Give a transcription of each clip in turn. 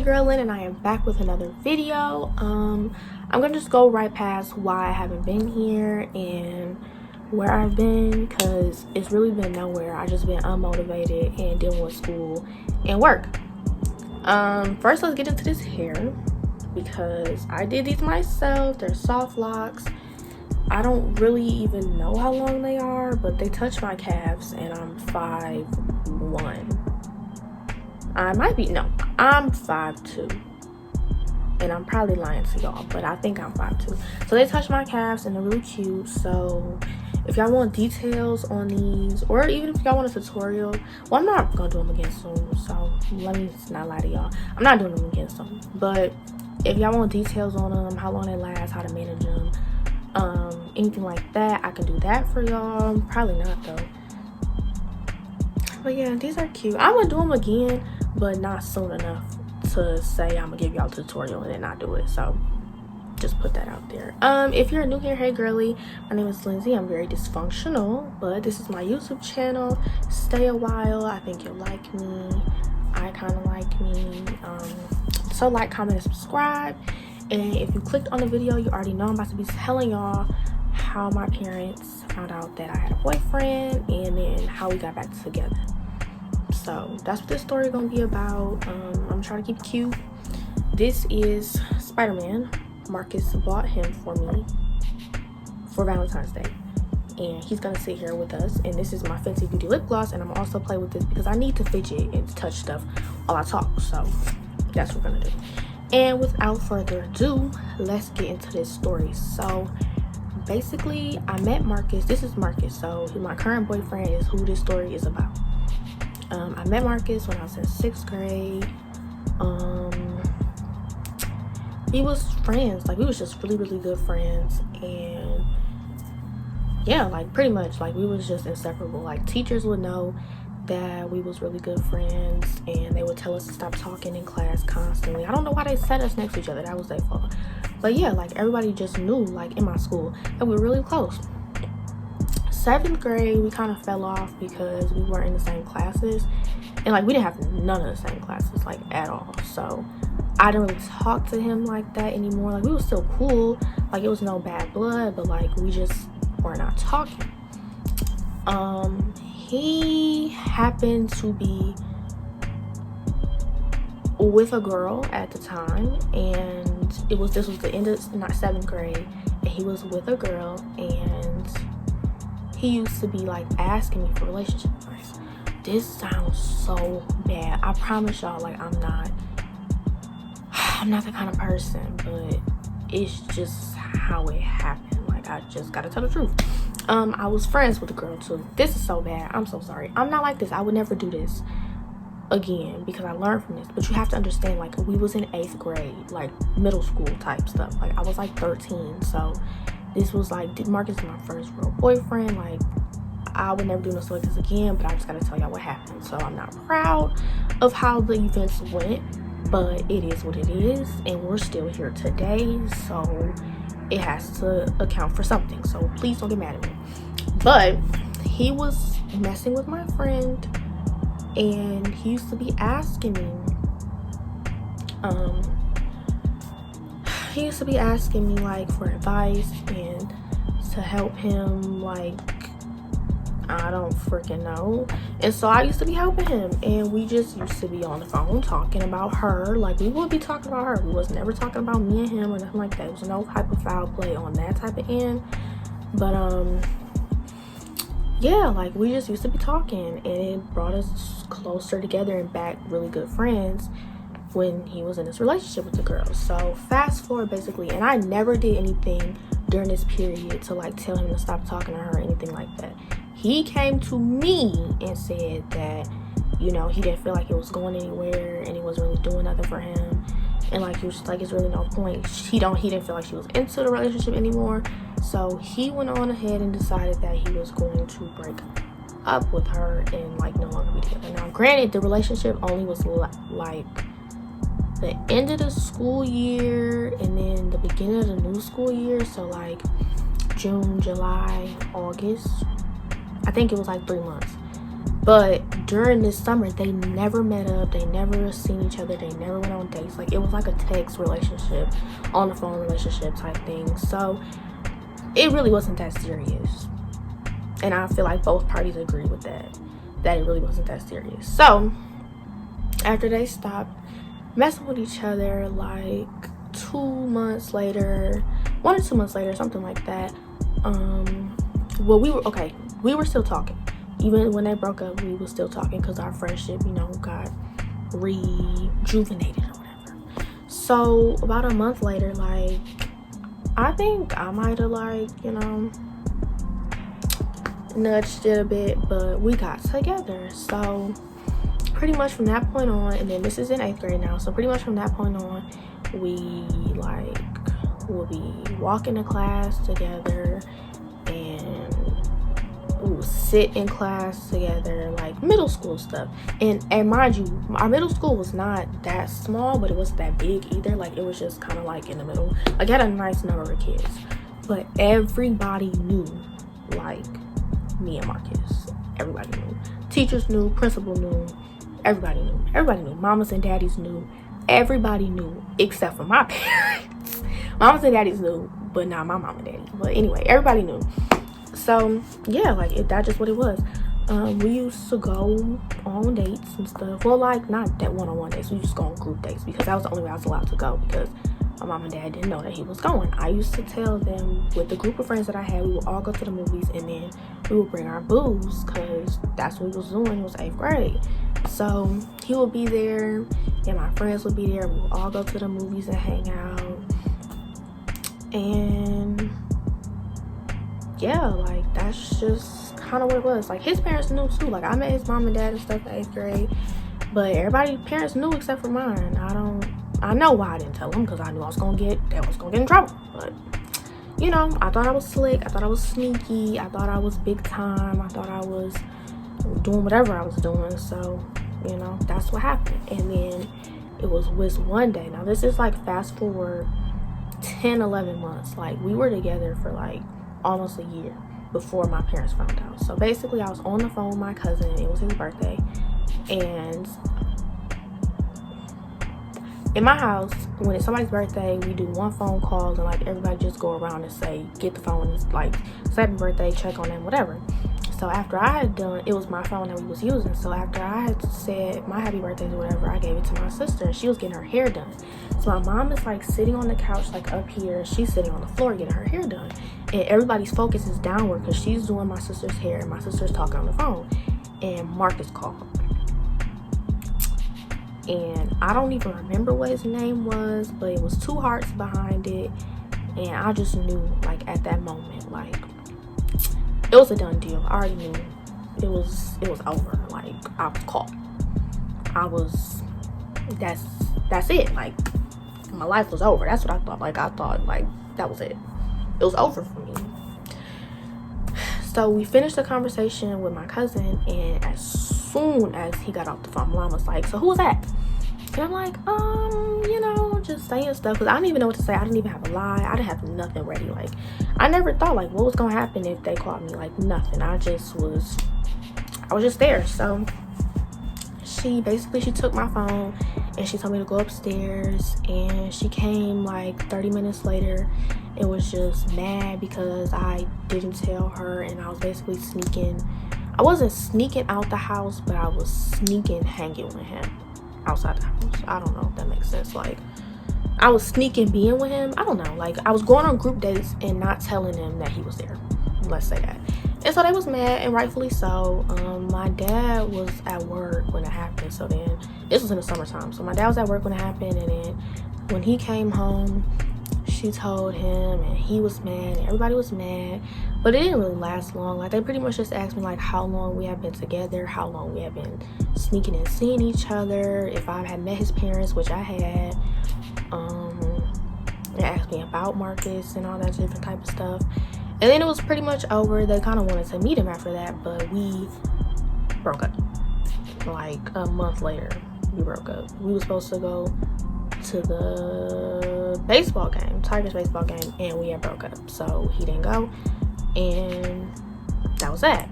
girl Lynn, and I am back with another video. I'm gonna just go right past why I haven't been here and where I've been, because it's really been nowhere. I just been unmotivated and dealing with school and work. First let's get into this hair, because I did these myself. They're soft locks. I don't really even know how long they are, but they touch my calves, and I'm 5'1". I'm 5'2", and I'm probably lying to y'all, but I think I'm 5'2". So they touch my calves and they're really cute. So if y'all want details on these, or even if y'all want a tutorial, well, I'm not gonna do them again soon, so let me not lie to y'all, I'm not doing them again soon. But if y'all want details on them, how long they last, how to manage them, anything like that, I can do that for y'all. Probably not though. But yeah, these are cute. I would do them again, but not soon enough to say I'm gonna give y'all a tutorial and then not do it. So just put that out there. If you're new here, hey girly, my name is Lindsay. I'm very dysfunctional, but this is my YouTube channel. Stay a while. I think you'll like me. I kind of like me. So like, comment, and subscribe. And if you clicked on the video, you already know I'm about to be telling y'all how my parents found out that I had a boyfriend and then how we got back together. So that's what this story is gonna be about. I'm trying to keep it cute. This is Spider-Man. Marcus bought him for me for Valentine's Day, and he's gonna sit here with us. And this is my Fenty Beauty lip gloss, and I'm also play with this because I need to fidget and touch stuff while I talk. So that's what we're gonna do. And without further ado, let's get into this story. So basically, I met Marcus. This is Marcus, so my current boyfriend is who this story is about. I met Marcus when I was in 6th grade. We was friends. Like, we was just really, really good friends. And yeah, like, pretty much, like, we was just inseparable. Like, teachers would know that we was really good friends, and they would tell us to stop talking in class constantly. I don't know why they set us next to each other. That was their fault. But yeah, like, everybody just knew, like, in my school, that we were really close. 7th grade, we kind of fell off because we weren't in the same classes, and like, we didn't have none of the same classes, like, at all. So I didn't really talk to him like that anymore. Like, we were still cool, like, it was no bad blood, but like, we just were not talking. He happened to be with a girl at the time, and this was the end of 7th grade, and he was with a girl, and he used to be like asking me for relationship advice. This sounds so bad. I promise y'all, like, I'm not the kind of person, but it's just how it happened. Like, I just gotta tell the truth. I was friends with a girl too. This is so bad. I'm so sorry. I'm not like this. I would never do this again because I learned from this. But you have to understand, like, we was in 8th grade, like middle school type stuff. Like, I was like 13, so this was like, Marcus is my first real boyfriend. Like, I would never do no stuff like this again, but I just gotta tell y'all what happened. So I'm not proud of how the events went, but it is what it is, and we're still here today, so it has to account for something. So please don't get mad at me. But he was messing with my friend, and he used to be asking me like for advice and to help him. Like, I don't freaking know. And so I used to be helping him, and we just used to be on the phone talking about her. Like, we would be talking about her. We was never talking about me and him or nothing like that. There was no type of foul play on that type of end. But yeah, like, we just used to be talking, and it brought us closer together and back really good friends when he was in this relationship with the girl. So fast forward, basically, and I never did anything during this period to like tell him to stop talking to her or anything like that. He came to me and said that, you know, he didn't feel like it was going anywhere and he wasn't really doing nothing for him, and like, he was just like, it's really no point. He didn't feel like she was into the relationship anymore. So he went on ahead and decided that he was going to break up with her and like no longer be together. Now granted, the relationship only was like the end of the school year and then the beginning of the new school year, so like June, July, August. I think it was like 3 months. But during this summer, they never met up. They never seen each other. They never went on dates. Like, it was like a text relationship, on the phone relationship type thing. So it really wasn't that serious. And I feel like both parties agree with that it really wasn't that serious. So after they stopped messing with each other, like 2 months later, 1 or 2 months later, something like that, well, we were still talking. Even when they broke up, we were still talking because our friendship, you know, got rejuvenated or whatever. So about a month later, like, I think I might have, like, you know, nudged it a bit, but we got together. So pretty much from that point on, and then this is in 8th grade now, so pretty much from that point on, we like will be walking to class together, and we will sit in class together, like middle school stuff. And mind you, our middle school was not that small, but it wasn't that big either. Like, it was just kind of like in the middle. Like, I had a nice number of kids, but everybody knew, like, me and Marcus. Everybody knew. Teachers knew, principal knew, everybody knew. Mamas and daddies knew. Everybody knew except for my parents. Mamas and daddies knew, but not my mom and daddy. But anyway, everybody knew. So yeah, like, that's just what it was. We used to go on dates and stuff. Well, like, not that one-on-one dates. We used to go on group dates because that was the only way I was allowed to go, because my mom and dad didn't know that he was going. I used to tell them, with the group of friends that I had, we would all go to the movies, and then we would bring our booze, because that's what we was doing. It was 8th grade. So he would be there, and my friends would be there. We would all go to the movies and hang out. And yeah, like, that's just kind of what it was. Like, his parents knew too. Like, I met his mom and dad and stuff in 8th grade, but everybody's parents knew except for mine. I know why I didn't tell them, because I knew I was gonna get in trouble. But you know, I thought I was slick, I thought I was sneaky, I thought I was big time, I thought I was doing whatever I was doing. So, you know, that's what happened. And then it was one day. Now, this is like fast forward 10-11 months. Like, we were together for like almost a year before my parents found out. So basically, I was on the phone with my cousin. It was his birthday, and in my house, when it's somebody's birthday, we do one phone call, and like, everybody just go around and say, get the phone, like, say happy birthday, check on them, whatever. So after I had done, it was my phone that we was using. So after I had said my happy birthdays or whatever, I gave it to my sister, and she was getting her hair done. So my mom is like sitting on the couch, like up here, she's sitting on the floor getting her hair done, and everybody's focus is downward because she's doing my sister's hair and my sister's talking on the phone. And Marcus called, and I don't even remember what his name was, but it was 2 hearts behind it. And I just knew, like, at that moment, like, it was a done deal. I already knew it was over. Like, I was caught. That's it. Like, my life was over. That's what I thought. Like, I thought, like, that was it. It was over for me. So we finished the conversation with my cousin, and as soon as he got off the phone, my mom was like, so who was that? And I'm like, you know, just saying stuff, because I didn't even know what to say. I didn't even have a lie. I didn't have nothing ready. Like, I never thought, like, what was gonna happen if they called me. Like, nothing. I was just there. So she took my phone and she told me to go upstairs, and she came like 30 minutes later and was just mad because I didn't tell her, and I was basically sneaking. I wasn't sneaking out the house, but I was sneaking hanging with him outside the house. I don't know if that makes sense. Like, I was sneaking being with him. I don't know. Like, I was going on group dates and not telling them that he was there. Let's say that. And so they was mad, and rightfully so. My dad was at work when it happened. So then, this was in the summertime. So my dad was at work when it happened, and then when he came home, she told him, and he was mad, and everybody was mad. But it didn't really last long. Like, they pretty much just asked me, like, how long we had been together, how long we had been sneaking and seeing each other, if I had met his parents, which I had. They asked me about Marcus and all that different type of stuff. And then it was pretty much over. They kind of wanted to meet him after that, but we broke up. Like, a month later, we broke up. We were supposed to go to the baseball game, Tigers baseball game, and we had broke up. So he didn't go, and that was that.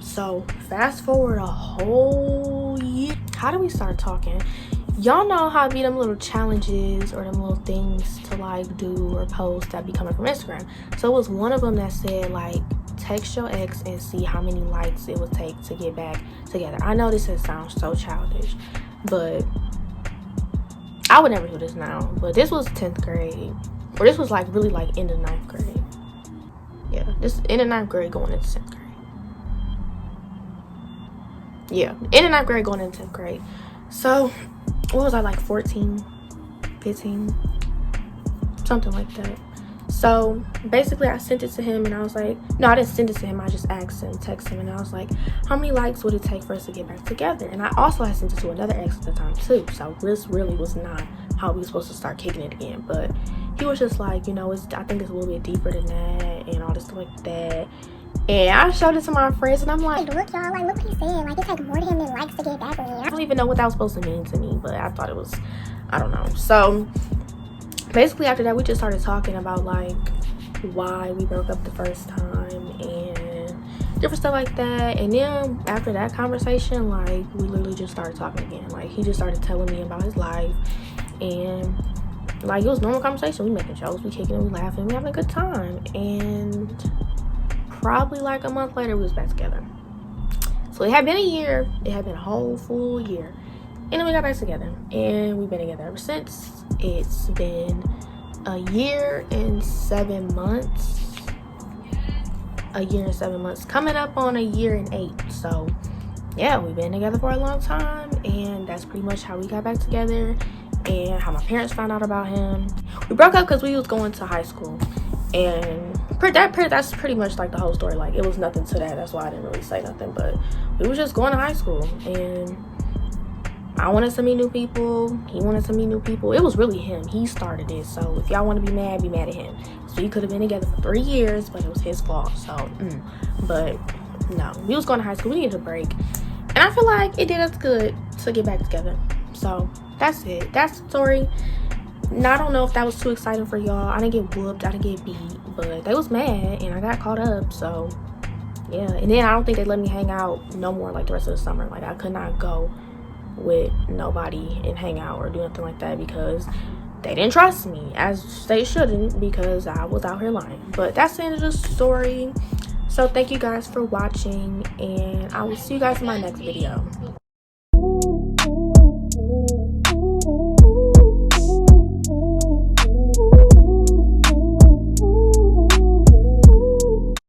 So fast forward a whole year. How do we start talking? Y'all know how it be them little challenges or them little things to like do or post that be coming from Instagram. So it was one of them that said like, text your ex and see how many likes it would take to get back together. I know this sounds so childish, but I would never do this now. But this was 10th grade, or this was like really like end of 9th grade. Yeah, this end of 9th grade going into 10th grade. Yeah, end of 9th grade going into 10th grade. So what was I, like 14, 15, something like that. So basically I sent it to him and I was like, no, I didn't send it to him, I just asked him, text him, and I was like, how many likes would it take for us to get back together? And I also had sent it to another ex at the time too, so this really was not how we were supposed to start kicking it again. But he was just like, you know, I think it's a little bit deeper than that and all this stuff like that. And I showed it to my friends and I'm like, look y'all, like look what he's saying, like it takes more to him than likes to get back with me. I don't even know what that was supposed to mean to me, but I thought it was, I don't know. So basically after that we just started talking about like why we broke up the first time and different stuff like that. And then after that conversation, like we literally just started talking again. Like he just started telling me about his life, and like it was normal conversation. We making jokes, we kicking it, we laughing, we having a good time. And probably like a month later we was back together. So it had been a year, it had been a whole full year, and then we got back together and we've been together ever since. It's been a year and 7 months. A year and 7 months, coming up on a year and 8. So yeah, we've been together for a long time, and that's pretty much how we got back together and how my parents found out about him. We broke up because we was going to high school, and that's pretty much like the whole story. Like it was nothing to that, that's why I didn't really say nothing. But we was just going to high school, and I wanted to meet new people, he wanted to meet new people. It was really him, he started it. So if y'all want to be mad at him. So we could have been together for 3 years, but it was his fault. So but no, we was going to high school, we needed a break, and I feel like it did us good to get back together. So that's it, that's the story. Now I don't know if that was too exciting for y'all. I didn't get whooped, I didn't get beat, but they was mad and I got caught up. So yeah, and then I don't think they let me hang out no more like the rest of the summer. Like I could not go with nobody and hang out or do nothing like that because they didn't trust me, as they shouldn't, because I was out here lying. But that's the end of the story. So thank you guys for watching, and I will see you guys in my next video.